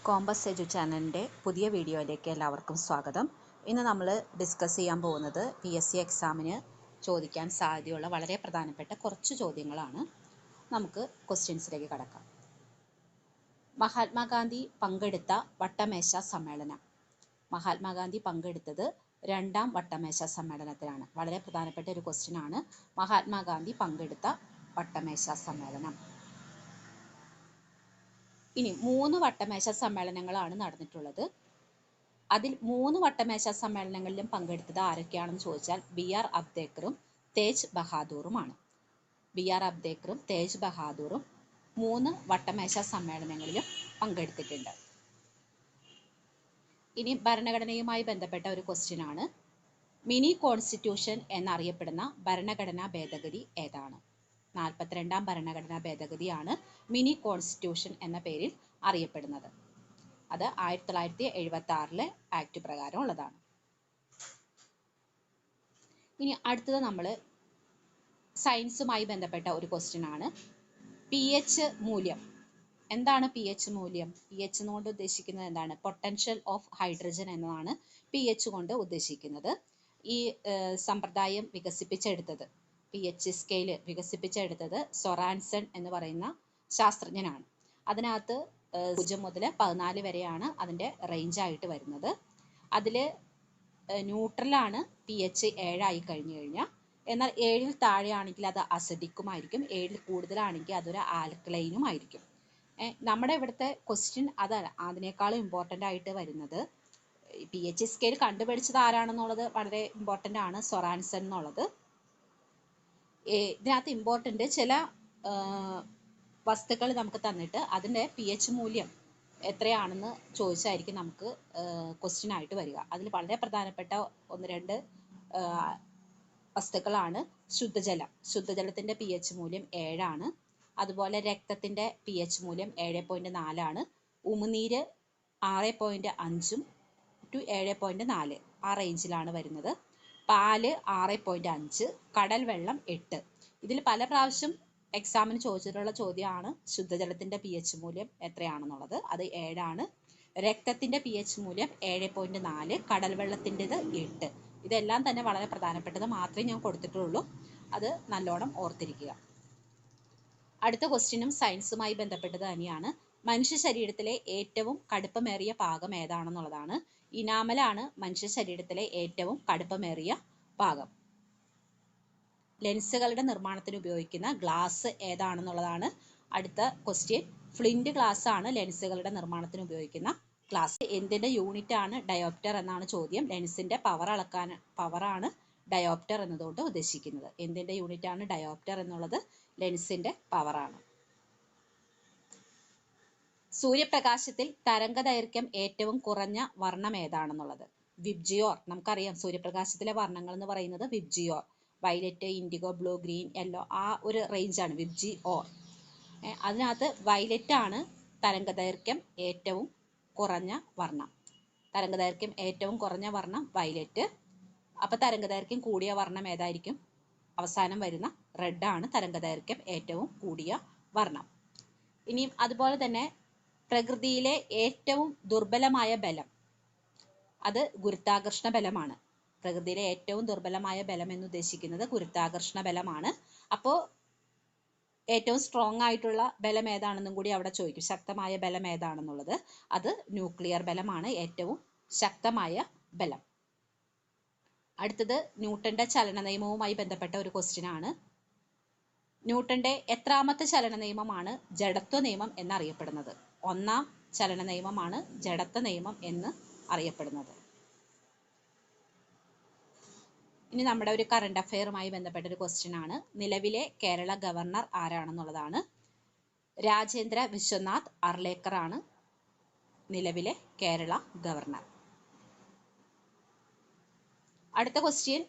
Compass എജു ചാനലിൻ്റെ പുതിയ വീഡിയോയിലേക്ക് എല്ലാവർക്കും സ്വാഗതം. ഇന്ന് നമ്മൾ ഡിസ്കസ് ചെയ്യാൻ പോകുന്നത് PSC എക്സാമിന് ചോദിക്കാൻ സാധ്യതയുള്ള വളരെ പ്രധാനപ്പെട്ട കുറച്ച് ചോദ്യങ്ങളാണ്. നമുക്ക് ക്വസ്റ്റ്യൻസിലേക്ക് കടക്കാം. മഹാത്മാഗാന്ധി പങ്കെടുത്ത വട്ടമേശ സമ്മേളനം. മഹാത്മാഗാന്ധി പങ്കെടുത്തത് രണ്ടാം വട്ടമേശ സമ്മേളനത്തിലാണ്. വളരെ പ്രധാനപ്പെട്ട ഒരു ക്വസ്റ്റ്യൻ ആണ് മഹാത്മാഗാന്ധി പങ്കെടുത്ത വട്ടമേശ സമ്മേളനം. ഇനി 3 വട്ടമേശ സമ്മേളനങ്ങളാണ് നടന്നിട്ടുള്ളത്. അതിൽ 3 വട്ടമേശ സമ്മേളനങ്ങളിലും പങ്കെടുത്തത് ആരൊക്കെയാണെന്ന് ചോദിച്ചാൽ BR അബ്ദേക്കറും തേജ് ബഹാദൂറുമാണ്. BR അബ്ദേക്കറും തേജ് ബഹാദൂറും 3 വട്ടമേശ സമ്മേളനങ്ങളിലും പങ്കെടുത്തിട്ടുണ്ട്. ഇനി ഭരണഘടനയുമായി ബന്ധപ്പെട്ട ഒരു ക്വസ്റ്റ്യൻ ആണ്. മിനി കോൺസ്റ്റിറ്റ്യൂഷൻ എന്നറിയപ്പെടുന്ന ഭരണഘടനാ ഭേദഗതി ഏതാണ്? 42ാം ഭരണഘടനാ ഭേദഗതിയാണ് മിനി കോൺസ്റ്റിറ്റ്യൂഷൻ എന്ന പേരിൽ അറിയപ്പെടുന്നത്. അത് 1976 ആക്ട് പ്രകാരം ഉള്ളതാണ്. ഇനി അടുത്തത് നമ്മൾ സയൻസുമായി ബന്ധപ്പെട്ട ഒരു ക്വസ്റ്റ്യൻ ആണ്. pH മൂല്യം എന്താണ്? pH മൂല്യം pH കൊണ്ട് ഉദ്ദേശിക്കുന്നത് എന്താണ്? പൊട്ടൻഷ്യൽ ഓഫ് ഹൈഡ്രജൻ എന്നതാണ് pH കൊണ്ട് ഉദ്ദേശിക്കുന്നത്. ഈ സമ്പ്രദായം വികസിപ്പിച്ചെടുത്തത് pH സ്കെയില് വികസിപ്പിച്ചെടുത്തത് സൊറാൻസൺ എന്ന് പറയുന്ന ശാസ്ത്രജ്ഞനാണ്. അതിനകത്ത് 0 മുതൽ 14 വരെയാണ് അതിൻ്റെ റേഞ്ചായിട്ട് വരുന്നത്. അതിൽ ന്യൂട്രലാണ് pH 7 ആയി കഴിഞ്ഞു കഴിഞ്ഞാൽ. എന്നാൽ 7ൽ താഴെയാണെങ്കിൽ അത് അസിഡിക്കുമായിരിക്കും, 7ൽ കൂടുതലാണെങ്കിൽ അതൊരു ആൽക്കലൈനും ആയിരിക്കും. നമ്മുടെ ഇവിടുത്തെ ക്വസ്റ്റ്യൻ അതല്ല, അതിനേക്കാളും ഇമ്പോർട്ടൻ്റ് ആയിട്ട് വരുന്നത് pH സ്കെയിൽ കണ്ടുപിടിച്ചത് ആരാണെന്നുള്ളത് വളരെ ഇമ്പോർട്ടൻ്റ് ആണ്, സൊറാൻസൺ എന്നുള്ളത്. ഇതിനകത്ത് ഇമ്പോർട്ടൻ്റ് ചില വസ്തുക്കൾ നമുക്ക് തന്നിട്ട് അതിൻ്റെ pH മൂല്യം എത്രയാണെന്ന് ചോദിച്ചായിരിക്കും നമുക്ക് ക്വസ്റ്റ്യൻ ആയിട്ട് വരിക. അതിൽ വളരെ പ്രധാനപ്പെട്ട 1-2 വസ്തുക്കളാണ് ശുദ്ധജലം. ശുദ്ധജലത്തിൻ്റെ pH മൂല്യം 7 ആണ്. അതുപോലെ രക്തത്തിൻ്റെ pH മൂല്യം 7.4 ആണ്. ഉമിനീര് 6.5 to 7.4 ആ റേഞ്ചിലാണ് വരുന്നത്. പാല് 6.5, കടൽ വെള്ളം 8. ഇതിൽ പല പ്രാവശ്യം എക്സാമിന് ചോദിച്ചിട്ടുള്ള ചോദ്യമാണ് ശുദ്ധജലത്തിൻ്റെ pH മൂല്യം എത്രയാണെന്നുള്ളത്. അത് 7 ആണ്. രക്തത്തിൻ്റെ pH മൂല്യം 7.4, കടൽ വെള്ളത്തിൻ്റെത് 8. ഇതെല്ലാം തന്നെ വളരെ പ്രധാനപ്പെട്ടത് മാത്രമേ ഞാൻ കൊടുത്തിട്ടുള്ളൂ. അത് നല്ലോണം ഓർത്തിരിക്കുക. അടുത്ത ക്വസ്റ്റ്യനും സയൻസുമായി ബന്ധപ്പെട്ടത് തന്നെയാണ്. മനുഷ്യ ശരീരത്തിലെ ഏറ്റവും കടുപ്പമേറിയ ഭാഗം ഏതാണെന്നുള്ളതാണ്. ഇനാമലാണ് മനുഷ്യ ശരീരത്തിലെ ഏറ്റവും കടുപ്പമേറിയ ഭാഗം. ലെൻസുകളുടെ നിർമ്മാണത്തിന് ഉപയോഗിക്കുന്ന ഗ്ലാസ് ഏതാണെന്നുള്ളതാണ് അടുത്ത ക്വസ്റ്റ്യൻ. ഫ്ലിന്റ് ഗ്ലാസ് ആണ് ലെൻസുകളുടെ നിർമ്മാണത്തിന് ഉപയോഗിക്കുന്ന ഗ്ലാസ്. എന്തിൻ്റെ യൂണിറ്റ് ആണ് ഡയോപ്റ്റർ എന്നാണ് ചോദ്യം. ലെൻസിൻ്റെ പവറാണ് ഡയോപ്റ്റർ എന്നതുകൊണ്ട് ഉദ്ദേശിക്കുന്നത്. എന്തിൻ്റെ യൂണിറ്റ് ആണ് ഡയോപ്റ്റർ എന്നുള്ളത്? ലെൻസിൻ്റെ പവറാണ്. സൂര്യപ്രകാശത്തിൽ തരംഗദൈർഘ്യം ഏറ്റവും കുറഞ്ഞ വർണ്ണം ഏതാണെന്നുള്ളത്. വിബ്ജിയോർ. നമുക്കറിയാം സൂര്യപ്രകാശത്തിലെ വർണ്ണങ്ങൾ എന്ന് പറയുന്നത് VIBGYOR. Violet, IndiGo, blue, green, yellow ആ ഒരു റേഞ്ചാണ് വിബ്ജിയോർ. അതിനകത്ത് വയലറ്റ് ആണ് തരംഗദൈർഘ്യം ഏറ്റവും കുറഞ്ഞ വർണ്ണം. തരംഗദൈർഘ്യം ഏറ്റവും കുറഞ്ഞ വർണ്ണം വയലറ്റ്. അപ്പോൾ തരംഗദൈർഘ്യം കൂടിയ വർണ്ണം ഏതായിരിക്കും? അവസാനം വരുന്ന റെഡ് ആണ് തരംഗദൈർഘ്യം ഏറ്റവും കൂടിയ വർണ്ണം. ഇനിയും അതുപോലെ തന്നെ പ്രകൃതിയിലെ ഏറ്റവും ദുർബലമായ ബലം, അത് ഗുരുത്വാകർഷണ ബലമാണ്. പ്രകൃതിയിലെ ഏറ്റവും ദുർബലമായ ബലം എന്ന് ഉദ്ദേശിക്കുന്നത് ഗുരുത്വാകർഷണ ബലമാണ്. അപ്പോൾ ഏറ്റവും സ്ട്രോങ് ആയിട്ടുള്ള ബലം ഏതാണെന്നും കൂടി അവിടെ ചോദിക്കും. ശക്തമായ ബലം ഏതാണെന്നുള്ളത്. അത് ന്യൂക്ലിയർ ബലമാണ് ഏറ്റവും ശക്തമായ ബലം. അടുത്തത് ന്യൂട്ടന്റെ ചലന നിയമവുമായി ബന്ധപ്പെട്ട ഒരു ക്വസ്റ്റ്യൻ ആണ്. ന്യൂട്ടന്റെ എത്രാമത്തെ ചലന നിയമമാണ് ജഡത്വ നിയമം എന്നറിയപ്പെടുന്നത്? 1-ാം ചലന നിയമമാണ് ജഡത്വ നിയമം എന്ന് അറിയപ്പെടുന്നത്. ഇനി നമ്മുടെ ഒരു കറണ്ട് അഫെയറുമായി ബന്ധപ്പെട്ട ഒരു ക്വസ്റ്റ്യൻ ആണ്. നിലവിലെ കേരള ഗവർണർ ആരാണെന്നുള്ളതാണ്. രാജേന്ദ്ര വിശ്വനാഥ് അർലേക്കർ ആണ് നിലവിലെ കേരള ഗവർണർ. അടുത്ത ക്വസ്റ്റ്യൻ,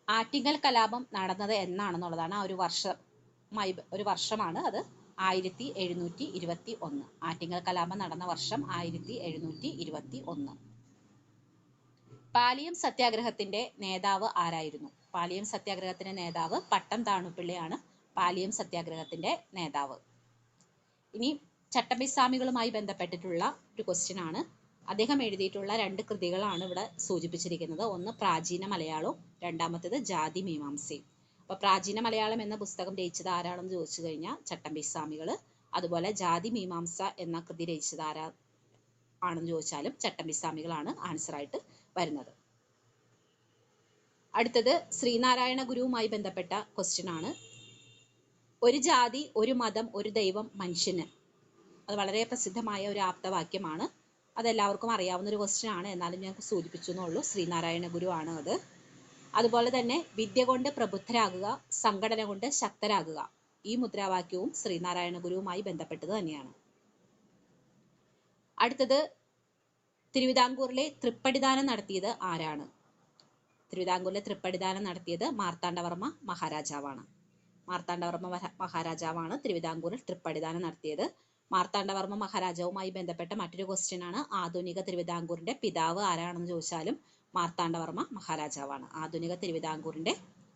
ആറ്റിങ്ങൽ കലാപം നടന്നത് എന്നാണെന്നുള്ളതാണ്. ആ ഒരു വർഷമാണ് അത്. 1721. ആറ്റിങ്ങൽ കലാപം നടന്ന വർഷം 1721. പാലിയം സത്യാഗ്രഹത്തിന്റെ നേതാവ് ആരായിരുന്നു? പാലിയം സത്യാഗ്രഹത്തിന്റെ നേതാവ് പട്ടം താണുപിള്ളയാണ് പാലിയം സത്യാഗ്രഹത്തിന്റെ നേതാവ്. ഇനി ചട്ടമ്പിസ്വാമികളുമായി ബന്ധപ്പെട്ടിട്ടുള്ള ഒരു ക്വസ്റ്റ്യൻ ആണ്. അദ്ദേഹം എഴുതിയിട്ടുള്ള 2 കൃതികളാണ് ഇവിടെ സൂചിപ്പിച്ചിരിക്കുന്നത്. ഒന്ന് പ്രാചീന മലയാളവും രണ്ടാമത്തേത് ജാതി മീമാംസയും. അപ്പൊ പ്രാചീന മലയാളം എന്ന പുസ്തകം രചിച്ചത് ആരാണെന്ന് ചോദിച്ചു കഴിഞ്ഞാൽ ചട്ടമ്പിസ്വാമികൾ. അതുപോലെ ജാതി മീമാംസ എന്ന കൃതി രചിച്ചത് ആണെന്ന് ചോദിച്ചാലും ചട്ടമ്പിസ്വാമികളാണ് ആൻസർ ആയിട്ട് വരുന്നത്. അടുത്തത് ശ്രീനാരായണ ഗുരുവുമായി ബന്ധപ്പെട്ട ക്വസ്റ്റ്യൻ ആണ്. ഒരു ജാതി, ഒരു മതം, ഒരു ദൈവം, മനുഷ്യന്. അത് വളരെ പ്രസിദ്ധമായ ഒരു ആപ്തവാക്യമാണ്. അതെല്ലാവർക്കും അറിയാവുന്ന ഒരു ക്വസ്റ്റ്യൻ ആണ്, എന്നാലും ഞാൻ സൂചിപ്പിച്ചു എന്നുള്ളൂ. ശ്രീനാരായണ ഗുരു ആണ് അത്. അതുപോലെ തന്നെ വിദ്യ കൊണ്ട് പ്രബുദ്ധരാകുക, സംഘടന കൊണ്ട് ശക്തരാകുക. ഈ മുദ്രാവാക്യവും ശ്രീനാരായണ ഗുരുവുമായി ബന്ധപ്പെട്ടത് തന്നെയാണ്. അടുത്തത് തിരുവിതാംകൂറിലെ തൃപ്പടിദാനം നടത്തിയത് ആരാണ്? തിരുവിതാംകൂറിലെ തൃപ്പടിദാനം നടത്തിയത് മാർത്താണ്ഡവർമ്മ മഹാരാജാവാണ്. മാർത്താണ്ഡവർമ്മ മഹാരാജാവാണ് തിരുവിതാംകൂറിൽ തൃപ്പടിദാനം നടത്തിയത്. മാർത്താണ്ഡവർമ്മ മഹാരാജാവുമായി ബന്ധപ്പെട്ട മറ്റൊരു ക്വസ്റ്റ്യൻ ആണ്, ആധുനിക തിരുവിതാംകൂറിന്റെ പിതാവ് ആരാണെന്ന് ചോദിച്ചാലും മാർത്താണ്ഡവർമ്മ മഹാരാജാവാണ്. ആധുനിക തിരുവിതാംകൂറിന്റെ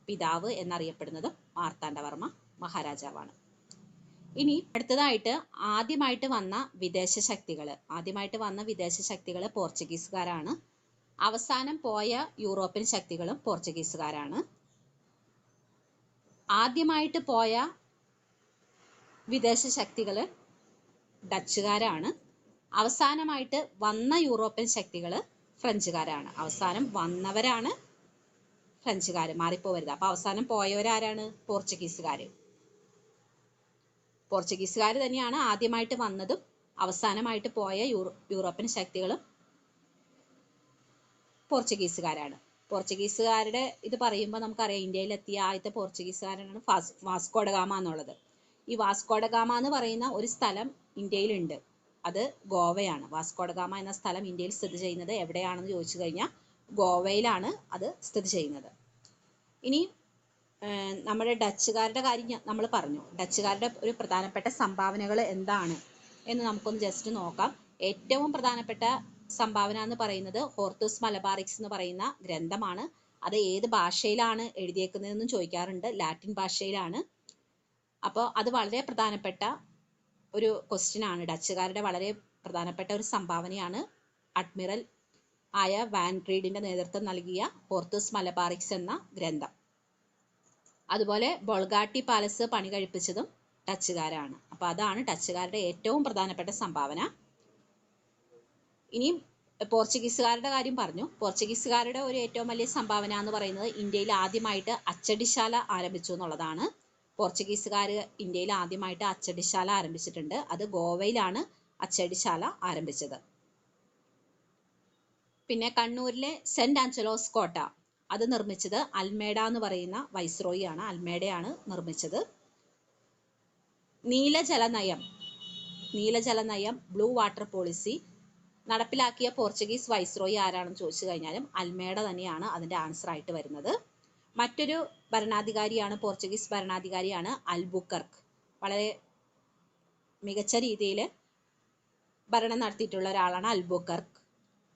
പിതാവ് എന്നറിയപ്പെടുന്നത് മാർത്താണ്ഡവർമ്മ മഹാരാജാവാണ്. ഇനി അടുത്തതായിട്ട് ആദ്യമായിട്ട് വന്ന വിദേശ ശക്തികൾ പോർച്ചുഗീസുകാരാണ്. അവസാനം പോയ യൂറോപ്യൻ ശക്തികളും പോർച്ചുഗീസുകാരാണ്. ആദ്യമായിട്ട് പോയ വിദേശ ശക്തികൾ ഡച്ചുകാരാണ്. അവസാനമായിട്ട് വന്ന യൂറോപ്യൻ ശക്തികൾ ഫ്രഞ്ചുകാരാണ്. അവസാനം വന്നവരാണ് ഫ്രഞ്ചുകാർ, മാറിപ്പോവരുത്. അപ്പൊ അവസാനം പോയവരാരാണ്? പോർച്ചുഗീസുകാർ തന്നെയാണ് ആദ്യമായിട്ട് വന്നതും അവസാനമായിട്ട് പോയ യൂറോപ്യൻ ശക്തികളും പോർച്ചുഗീസുകാരാണ്. പോർച്ചുഗീസുകാരുടെ ഇത് പറയുമ്പോൾ നമുക്കറിയാം, ഇന്ത്യയിലെത്തിയ ആദ്യത്തെ പോർച്ചുഗീസുകാരനാണ് വാസ്കോഡഗാമ എന്നുള്ളത്. ഈ വാസ്കോഡഗാമ എന്ന് പറയുന്ന ഒരു സ്ഥലം ഇന്ത്യയിലുണ്ട്, അത് ഗോവയാണ്. വാസ്കോഡഗാമ എന്ന സ്ഥലം ഇന്ത്യയിൽ സ്ഥിതി ചെയ്യുന്നത് എവിടെയാണെന്ന് ചോദിച്ചു കഴിഞ്ഞാൽ ഗോവയിലാണ് അത് സ്ഥിതി ചെയ്യുന്നത്. ഇനി നമ്മുടെ ഡച്ചുകാരുടെ കാര്യം നമ്മൾ പറഞ്ഞു. ഡച്ചുകാരുടെ ഒരു പ്രധാനപ്പെട്ട സംഭാവനകൾ എന്താണ് എന്ന് നമുക്കൊന്ന് ജസ്റ്റ് നോക്കാം. ഏറ്റവും പ്രധാനപ്പെട്ട സംഭാവന എന്ന് പറയുന്നത് ഹോർത്തൂസ് മലബാറിക്സ് എന്ന് പറയുന്ന ഗ്രന്ഥമാണ്. അത് ഏത് ഭാഷയിലാണ് എഴുതിയേക്കുന്നതെന്നും ചോദിക്കാറുണ്ട്. ലാറ്റിൻ ഭാഷയിലാണ്. അപ്പോൾ അത് വളരെ പ്രധാനപ്പെട്ട ഒരു ക്വസ്റ്റ്യൻ ആണ്. ഡച്ചുകാരുടെ വളരെ പ്രധാനപ്പെട്ട ഒരു സംഭാവനയാണ് അഡ്മിറൽ ആയ വാൻ റീഡിന്റെ നേതൃത്വം നൽകിയ ഹോർത്തൂസ് മലബാറിക്സ് എന്ന ഗ്രന്ഥം. അതുപോലെ ബൊൾഗാട്ടി പാലസ് പണി കഴിപ്പിച്ചതും ഡച്ചുകാരാണ്. അപ്പൊ അതാണ് ഡച്ചുകാരുടെ ഏറ്റവും പ്രധാനപ്പെട്ട സംഭാവന. ഇനിയും പോർച്ചുഗീസുകാരുടെ കാര്യം പറഞ്ഞു. പോർച്ചുഗീസുകാരുടെ ഒരു ഏറ്റവും വലിയ സംഭാവന എന്ന് പറയുന്നത് ഇന്ത്യയിൽ ആദ്യമായിട്ട് അച്ചടിശാല ആരംഭിച്ചു എന്നുള്ളതാണ്. പോർച്ചുഗീസുകാർ ഇന്ത്യയിൽ ആദ്യമായിട്ട് അച്ചടിശാല ആരംഭിച്ചിട്ടുണ്ട്. അത് ഗോവയിലാണ് അച്ചടിശാല ആരംഭിച്ചത്. പിന്നെ കണ്ണൂരിലെ സെന്റ് ആഞ്ചലോസ് കോട്ട അത് നിർമ്മിച്ചത് അൽമേഡ എന്ന് പറയുന്ന വൈസ്രോയി ആണ്. അൽമേഡയാണ് നിർമ്മിച്ചത്. നീലജല നയം ബ്ലൂ വാട്ടർ പോളിസി നടപ്പിലാക്കിയ പോർച്ചുഗീസ് വൈസ്രോയി ആരാണെന്ന് ചോദിച്ചു കഴിഞ്ഞാലും അൽമേഡ തന്നെയാണ് അതിന്റെ ആൻസർ ആയിട്ട് വരുന്നത്. മറ്റൊരു ഭരണാധികാരിയാണ്, പോർച്ചുഗീസ് ഭരണാധികാരിയാണ് അൽബുക്കർക്ക്. വളരെ മികച്ച രീതിയിൽ ഭരണം നടത്തിയിട്ടുള്ള ഒരാളാണ് അൽബുക്കർക്ക്.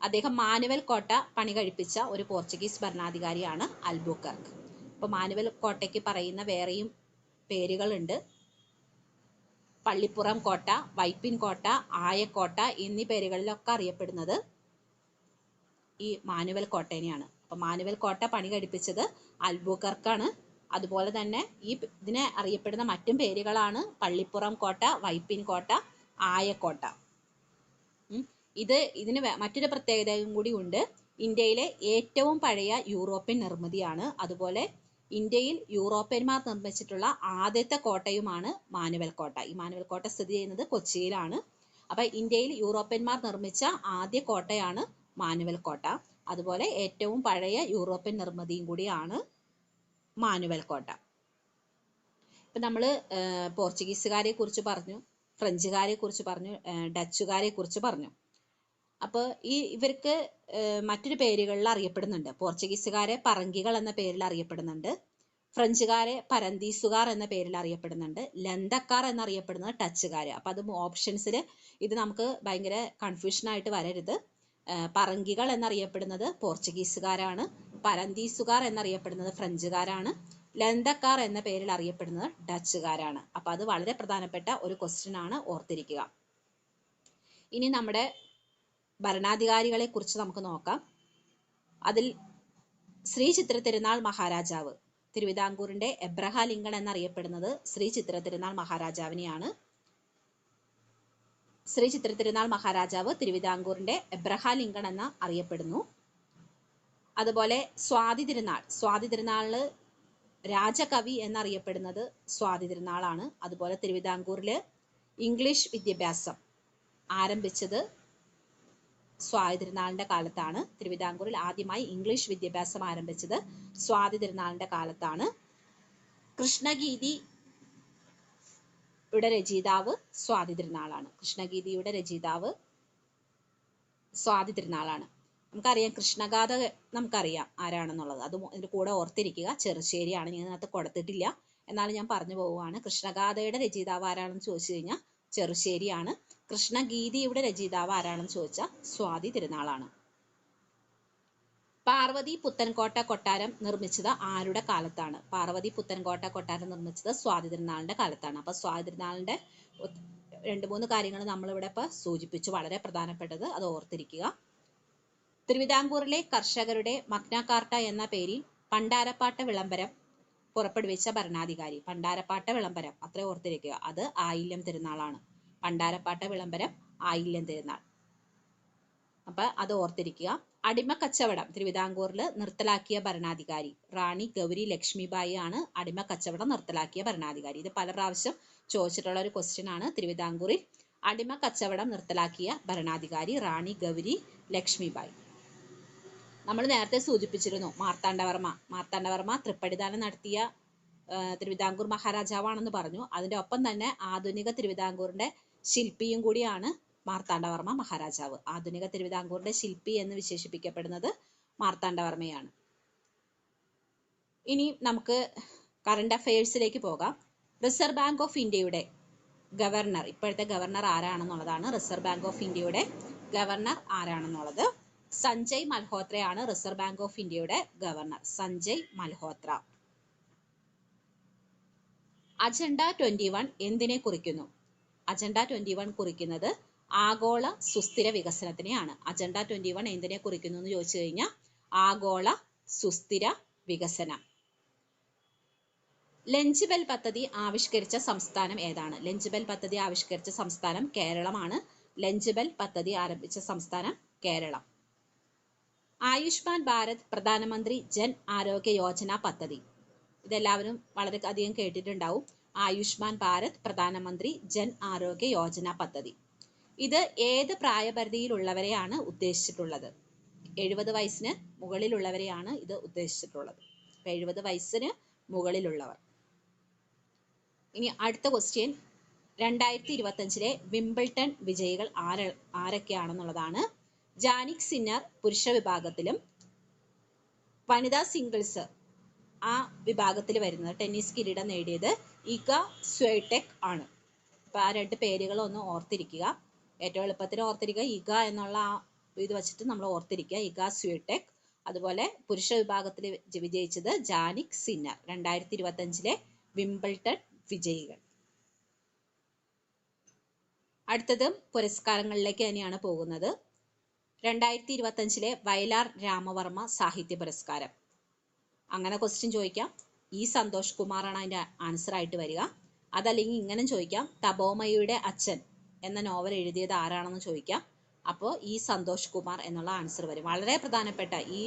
അദ്ദേഹം മാനുവൽ കോട്ട പണി കഴിപ്പിച്ച ഒരു പോർച്ചുഗീസ് ഭരണാധികാരിയാണ് അൽബുക്കർക്ക്. അപ്പോൾ മാനുവൽ കോട്ടയ്ക്ക് പറയുന്ന വേറെയും പേരുകളുണ്ട്. പള്ളിപ്പുറം കോട്ട, വൈപ്പിൻ കോട്ട, ആയക്കോട്ട എന്നീ പേരുകളിലൊക്കെ അറിയപ്പെടുന്നത് ഈ മാനുവൽ കോട്ടേനെയാണ്. അപ്പൊ മാനുവൽ കോട്ട പണി കഴിപ്പിച്ചത് അൽബുക്കർക്കാണ്. അതുപോലെ തന്നെ ഇതിനെ അറിയപ്പെടുന്ന മറ്റും പേരുകളാണ് പള്ളിപ്പുറം കോട്ട, വൈപ്പിൻ കോട്ട, ആയക്കോട്ട. ഇതിന് മറ്റൊരു പ്രത്യേകതയും കൂടി ഉണ്ട്. ഇന്ത്യയിലെ ഏറ്റവും പഴയ യൂറോപ്യൻ നിർമ്മിതിയാണ്. അതുപോലെ ഇന്ത്യയിൽ യൂറോപ്യന്മാർ നിർമ്മിച്ചിട്ടുള്ള ആദ്യത്തെ കോട്ടയുമാണ് മാനുവൽ കോട്ട. ഈ മാനുവൽ കോട്ട സ്ഥിതി ചെയ്യുന്നത് കൊച്ചിയിലാണ്. അപ്പൊ ഇന്ത്യയിൽ യൂറോപ്യന്മാർ നിർമ്മിച്ച ആദ്യ കോട്ടയാണ് മാനുവൽ കോട്ട. അതുപോലെ ഏറ്റവും പഴയ യൂറോപ്യൻ നിർമ്മിതിയും കൂടിയാണ് മാനുവൽ കോട്ട. ഇപ്പൊ നമ്മള് പോർച്ചുഗീസുകാരെ കുറിച്ച് പറഞ്ഞു, ഫ്രഞ്ചുകാരെ കുറിച്ച് പറഞ്ഞു, ഡച്ചുകാരെ കുറിച്ച് പറഞ്ഞു. അപ്പോൾ ഇവർക്ക് മറ്റൊരു പേരുകളിൽ അറിയപ്പെടുന്നുണ്ട്. പോർച്ചുഗീസുകാരെ പറങ്കികൾ എന്ന പേരിൽ അറിയപ്പെടുന്നുണ്ട്. ഫ്രഞ്ചുകാരെ പരന്തീസുകാർ എന്ന പേരിൽ അറിയപ്പെടുന്നുണ്ട്. ലന്തക്കാർ എന്നറിയപ്പെടുന്നത് ഡച്ചുകാർ. അപ്പൊ അത് ഓപ്ഷൻസിൽ ഇത് നമുക്ക് ഭയങ്കര കൺഫ്യൂഷൻ ആയിട്ട് വരരുത്. പറങ്കികൾ എന്നറിയപ്പെടുന്നത് പോർച്ചുഗീസുകാരാണ്. പരന്തീസുകാർ എന്നറിയപ്പെടുന്നത് ഫ്രഞ്ചുകാരാണ്. ലന്തക്കാർ എന്ന പേരിൽ അറിയപ്പെടുന്നത് ഡച്ചുകാരാണ്. അപ്പൊ അത് വളരെ പ്രധാനപ്പെട്ട ഒരു ക്വസ്റ്റ്യൻ ആണ്, ഓർത്തിരിക്കുക. ഇനി നമ്മുടെ ഭരണാധികാരികളെ കുറിച്ച് നമുക്ക് നോക്കാം. അതിൽ ശ്രീ ചിത്ര തിരുനാൾ മഹാരാജാവ്, തിരുവിതാംകൂറിന്റെ എബ്രഹാം ലിങ്കൺ എന്നറിയപ്പെടുന്നത് ശ്രീ ചിത്ര തിരുനാൾ മഹാരാജാവിനെയാണ്. ശ്രീ ചിത്ര തിരുനാൾ മഹാരാജാവ് തിരുവിതാംകൂറിന്റെ എബ്രഹാം ലിങ്കൺ എന്ന് അറിയപ്പെടുന്നു. അതുപോലെ സ്വാതി തിരുനാളില് രാജകവി എന്നറിയപ്പെടുന്നത് സ്വാതി തിരുനാളാണ്. അതുപോലെ തിരുവിതാംകൂറില് ഇംഗ്ലീഷ് വിദ്യാഭ്യാസം ആരംഭിച്ചത് സ്വാതി തിരുനാളിന്റെ കാലത്താണ്. തിരുവിതാംകൂറിൽ ആദ്യമായി ഇംഗ്ലീഷ് വിദ്യാഭ്യാസം ആരംഭിച്ചത് സ്വാതി തിരുനാളിന്റെ കാലത്താണ്. കൃഷ്ണഗീതിയുടെ രചയിതാവ് സ്വാതി തിരുനാളാണ്. കൃഷ്ണഗീതിയുടെ രചയിതാവ് സ്വാതി തിരുനാളാണ്. നമുക്കറിയാം കൃഷ്ണഗാഥ, നമുക്കറിയാം ആരാണെന്നുള്ളത്. അത് ഇതിന്റെ കൂടെ ഓർത്തിരിക്കുക. ചെറുശ്ശേരിയാണ്, ഞാൻ ഇതിനകത്ത് കൊടുത്തിട്ടില്ല, എന്നാലും ഞാൻ പറഞ്ഞു പോവുകയാണ്. കൃഷ്ണഗാഥയുടെ രചയിതാവ് ആരാണെന്ന് ചോദിച്ചു കഴിഞ്ഞാൽ ചെറുശ്ശേരിയാണ്. കൃഷ്ണഗീതിയുടെ രചയിതാവ് ആരാണെന്ന് ചോദിച്ചാൽ സ്വാതി തിരുനാളാണ്. പാർവതി പുത്തൻകോട്ട കൊട്ടാരം നിർമ്മിച്ചത് ആരുടെ കാലത്താണ്? പാർവതി പുത്തൻകോട്ട കൊട്ടാരം നിർമ്മിച്ചത് സ്വാതി തിരുനാളിന്റെ കാലത്താണ്. അപ്പൊ സ്വാതി തിരുനാളിന്റെ 2-3 കാര്യങ്ങൾ നമ്മളിവിടെ ഇപ്പൊ സൂചിപ്പിച്ചു, വളരെ പ്രധാനപ്പെട്ടത്, അത് ഓർത്തിരിക്കുക. തിരുവിതാംകൂറിലെ കർഷകരുടെ മഗ്ന കാർട്ട എന്ന പേരിൽ പണ്ടാരപ്പാട്ട വിളംബരം പുറപ്പെടുവിച്ച ഭരണാധികാരി. പണ്ടാരപ്പാട്ട വിളംബരം, അത്ര ഓർത്തിരിക്കുക, അത് ആയില്യം തിരുനാളാണ്. പണ്ടാരപ്പാട്ട വിളംബരം ആയില്യം തിരുനാൾ. അപ്പൊ അത് ഓർത്തിരിക്കുക. അടിമക്കച്ചവടം തിരുവിതാംകൂറിൽ നിർത്തലാക്കിയ ഭരണാധികാരി റാണി ഗൗരി ലക്ഷ്മിബായി ആണ്. അടിമക്കച്ചവടം നിർത്തലാക്കിയ ഭരണാധികാരി. ഇത് പല പ്രാവശ്യം ചോദിച്ചിട്ടുള്ള ഒരു ക്വസ്റ്റ്യൻ ആണ്. തിരുവിതാംകൂറിൽ അടിമക്കച്ചവടം നിർത്തലാക്കിയ ഭരണാധികാരി റാണി ഗൗരി ലക്ഷ്മിബായി. നമ്മൾ നേരത്തെ സൂചിപ്പിച്ചിരുന്നു മാർത്താണ്ഡവർമ്മ തൃപ്പടിദാനം നടത്തിയ തിരുവിതാംകൂർ മഹാരാജാവാണെന്ന് പറഞ്ഞു. അതിന്റെ ഒപ്പം തന്നെ ആധുനിക തിരുവിതാംകൂറിന്റെ ശില്പിയും കൂടിയാണ് മാർത്താണ്ഡവർമ്മ മഹാരാജാവ്. ആധുനിക തിരുവിതാംകൂറിന്റെ ശില്പി എന്ന് വിശേഷിപ്പിക്കപ്പെടുന്നത് മാർത്താണ്ഡവർമ്മയാണ്. ഇനി നമുക്ക് കറണ്ട് അഫയേഴ്സിലേക്ക് പോകാം. റിസർവ് ബാങ്ക് ഓഫ് ഇന്ത്യയുടെ ഗവർണർ, ഇപ്പോഴത്തെ ഗവർണർ ആരാണെന്നുള്ളതാണ്. റിസർവ് ബാങ്ക് ഓഫ് ഇന്ത്യയുടെ ഗവർണർ ആരാണെന്നുള്ളത് സഞ്ജയ് മൽഹോത്രയാണ്. റിസർവ് ബാങ്ക് ഓഫ് ഇന്ത്യയുടെ ഗവർണർ സഞ്ജയ് മൽഹോത്ര. അജണ്ട 21 എന്തിനെ കുറിക്കുന്നു? അജണ്ട 21 കുറിക്കുന്നത് ആഗോള സുസ്ഥിര വികസനത്തിനെയാണ്. അജണ്ട 21 എന്തിനെ കുറിക്കുന്നു എന്ന് ചോദിച്ചു കഴിഞ്ഞാൽ ആഗോള സുസ്ഥിര വികസനം. ലഞ്ച് ബെൽ പദ്ധതി ആവിഷ്കരിച്ച സംസ്ഥാനം ഏതാണ്? ലഞ്ച് ബെൽ പദ്ധതി ആവിഷ്കരിച്ച സംസ്ഥാനം കേരളമാണ്. ലഞ്ച് ബെൽ പദ്ധതി ആരംഭിച്ച സംസ്ഥാനം കേരളം. ആയുഷ്മാൻ ഭാരത് പ്രധാനമന്ത്രി ജൻ ആരോഗ്യ യോജന പദ്ധതി, ഇതെല്ലാവരും വളരെ അധികം കേട്ടിട്ടുണ്ടാവും. ആയുഷ്മാൻ ഭാരത് പ്രധാനമന്ത്രി ജൻ ആരോഗ്യ യോജന പദ്ധതി. ഇത് ഏത് പ്രായപരിധിയിലുള്ളവരെയാണ് ഉദ്ദേശിച്ചിട്ടുള്ളത്? 70 വയസ്സിന് മുകളിലുള്ളവരെയാണ് ഇത് ഉദ്ദേശിച്ചിട്ടുള്ളത്. 70 വയസ്സിന് മുകളിലുള്ളവർ. ഇനി അടുത്ത ക്വസ്റ്റ്യൻ, 2025 വിംബിൾട്ടൺ വിജയികൾ ആരൊക്കെയാണെന്നുള്ളതാണ്. ജാനിക് സിന്നർ പുരുഷ വിഭാഗത്തിലും വനിതാ സിംഗിൾസ് ആ വിഭാഗത്തിൽ വരുന്നത് ടെന്നീസ് കിരീടം നേടിയത് ഇഗ സ്വിയാടെക് ആണ്. അപ്പൊ ആ 2 പേരുകൾ ഒന്ന് ഓർത്തിരിക്കുക. ഏറ്റവും എളുപ്പത്തിൽ ഓർത്തിരിക്കുക ഇഗ എന്നുള്ള ആ ഇത് വെച്ചിട്ട് നമ്മൾ ഓർത്തിരിക്കുക, ഇഗ സ്വിയാടെക്. അതുപോലെ പുരുഷ വിഭാഗത്തിൽ വിജയിച്ചത് ജാനിക് സിന്നർ. 2025 വിംബിൾട്ടൺ വിജയികൾ. അടുത്തതും പുരസ്കാരങ്ങളിലേക്ക് തന്നെയാണ് പോകുന്നത്. 2025 വയലാർ രാമവർമ്മ സാഹിത്യ പുരസ്കാരം. അങ്ങനെ ക്വസ്റ്റ്യൻ ചോദിക്കാം. ഇ സന്തോഷ് കുമാറാണ് അതിന്റെ ആൻസർ ആയിട്ട് വരിക. അതല്ലെങ്കിൽ ഇങ്ങനെ ചോദിക്കാം, തപോമയുടെ അച്ഛൻ എന്ന നോവൽ എഴുതിയത് ആരാണെന്ന് ചോദിക്കാം. അപ്പോൾ ഇ സന്തോഷ് കുമാർ എന്നുള്ള ആൻസർ വരും. വളരെ പ്രധാനപ്പെട്ട ഈ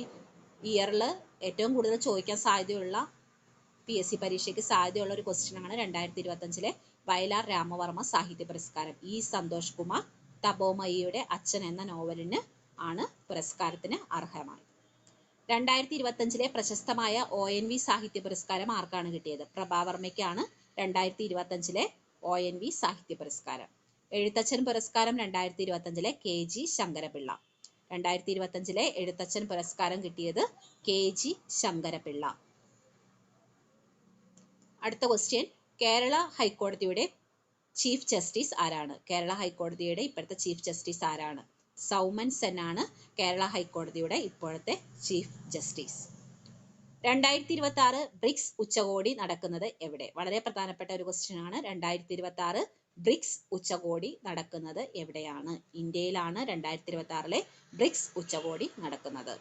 ഇയറിൽ ഏറ്റവും കൂടുതൽ ചോദിക്കാൻ സാധ്യതയുള്ള PSC പരീക്ഷയ്ക്ക് സാധ്യതയുള്ള ഒരു ക്വസ്റ്റ്യൻ ആണ് 2025 വയലാർ രാമവർമ്മ സാഹിത്യ പുരസ്കാരം. ഇ സന്തോഷ് കുമാർ തപോമയുടെ അച്ഛൻ എന്ന നോവലിന് ആണ് പുരസ്കാരത്തിന് അർഹമായത്. 2025 പ്രശസ്തമായ ONV സാഹിത്യ പുരസ്കാരം ആർക്കാണ് കിട്ടിയത്? പ്രഭാവർമ്മയ്ക്കാണ് 2025 ONV സാഹിത്യ പുരസ്കാരം. എഴുത്തച്ഛൻ പുരസ്കാരം 2025 KG ശങ്കരപിള്ള. 2025 എഴുത്തച്ഛൻ പുരസ്കാരം കിട്ടിയത് KG ശങ്കരപിള്ള. അടുത്ത ക്വസ്റ്റ്യൻ, കേരള ഹൈക്കോടതിയുടെ ചീഫ് ജസ്റ്റിസ് ആരാണ്? കേരള ഹൈക്കോടതിയുടെ ഇപ്പോഴത്തെ ചീഫ് ജസ്റ്റിസ് ആരാണ്? സൗമൻ സെൻ ആണ് കേരള ഹൈക്കോടതിയുടെ ഇപ്പോഴത്തെ ചീഫ് ജസ്റ്റിസ്. 2026 ബ്രിക്സ് ഉച്ചകോടി നടക്കുന്നത് എവിടെ? വളരെ പ്രധാനപ്പെട്ട ഒരു ക്വസ്റ്റ്യൻ ആണ്. 2026 ബ്രിക്സ് ഉച്ചകോടി നടക്കുന്നത് എവിടെയാണ്? ഇന്ത്യയിലാണ് 2026 ബ്രിക്സ് ഉച്ചകോടി നടക്കുന്നത്.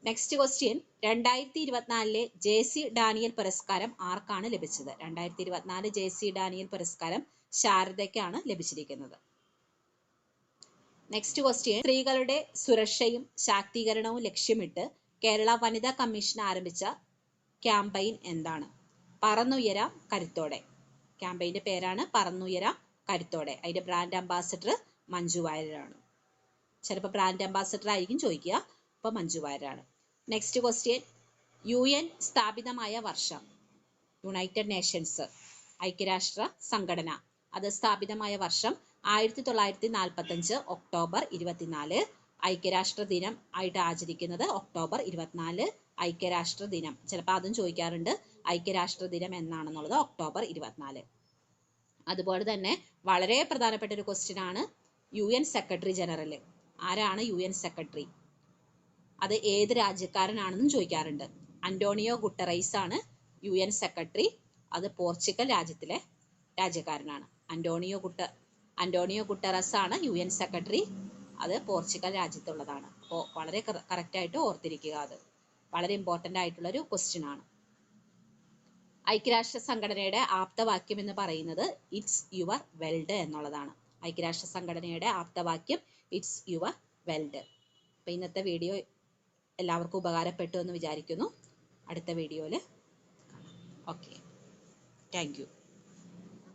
നെക്സ്റ്റ് ക്വസ്റ്റ്യൻ, 2024 JC ഡാനിയൽ പുരസ്കാരം ആർക്കാണ് ലഭിച്ചത്? 2024 JC ഡാനിയൽ പുരസ്കാരം ശാരദയ്ക്കാണ് ലഭിച്ചിരിക്കുന്നത്. നെക്സ്റ്റ് ക്വസ്റ്റ്യൻ, സ്ത്രീകളുടെ സുരക്ഷയും ശാക്തീകരണവും ലക്ഷ്യമിട്ട് കേരള വനിതാ കമ്മീഷൻ ആരംഭിച്ച ക്യാമ്പയിൻ എന്താണ്? പറന്നുയരാം കരുത്തോടെ. ക്യാമ്പയിന്റെ പേരാണ് പറന്നുയരാം കരുത്തോടെ. അതിന്റെ ബ്രാൻഡ് അംബാസഡർ മഞ്ജു വാര്യരാണ്. ചിലപ്പോൾ ബ്രാൻഡ് അംബാസഡർ ആയിരിക്കും ചോദിക്കുക, അപ്പോൾ മഞ്ജു വാര്യരാണ്. നെക്സ്റ്റ് ക്വസ്റ്റ്യൻ, UN സ്ഥാപിതമായ വർഷം? യുണൈറ്റഡ് നേഷൻസ്, ഐക്യരാഷ്ട്ര സംഘടന, അത് സ്ഥാപിതമായ വർഷം 1945 ഒക്ടോബർ 24. ഐക്യരാഷ്ട്ര ദിനം ആയിട്ട് ആചരിക്കുന്നത് ഒക്ടോബർ 24. ഐക്യരാഷ്ട്ര ദിനം ചിലപ്പോൾ അതും ചോദിക്കാറുണ്ട്, ഐക്യരാഷ്ട്ര ദിനം എന്നാണെന്നുള്ളത് ഒക്ടോബർ 24. അതുപോലെ തന്നെ വളരെ പ്രധാനപ്പെട്ട ഒരു ക്വസ്റ്റ്യൻ ആണ്, UN സെക്രട്ടറി ജനറൽ ആരാണ്? UN സെക്രട്ടറി, അത് ഏത് രാജ്യക്കാരനാണെന്നും ചോദിക്കാറുണ്ട്. അന്റോണിയോ ഗുട്ടറൈസ് ആണ് UN സെക്രട്ടറി. അത് പോർച്ചുഗൽ രാജ്യത്തിലെ രാജ്യക്കാരനാണ്. അന്റോണിയോ ഗുട്ടറസ് ആണ് UN സെക്രട്ടറി. അത് പോർച്ചുഗൽ രാജ്യത്തുള്ളതാണ്. അപ്പോൾ വളരെ കറക്റ്റായിട്ട് ഓർത്തിരിക്കുക, അത് വളരെ ഇമ്പോർട്ടൻ്റ് ആയിട്ടുള്ള ഒരു ക്വസ്റ്റ്യൻ ആണ്. ഐക്യരാഷ്ട്ര സംഘടനയുടെ ആപ്തവാക്യം എന്ന് പറയുന്നത് ഇറ്റ്സ് യുവർ വെൽഡ് എന്നുള്ളതാണ്. ഐക്യരാഷ്ട്ര സംഘടനയുടെ ആപ്തവാക്യം ഇറ്റ്സ് യുവർ വെൽഡ്. അപ്പോൾ ഇന്നത്തെ വീഡിയോ എല്ലാവർക്കും ഉപകാരപ്പെട്ടു എന്ന് വിചാരിക്കുന്നു. അടുത്ത വീഡിയോയിൽ കാണാം. Okay, thank you.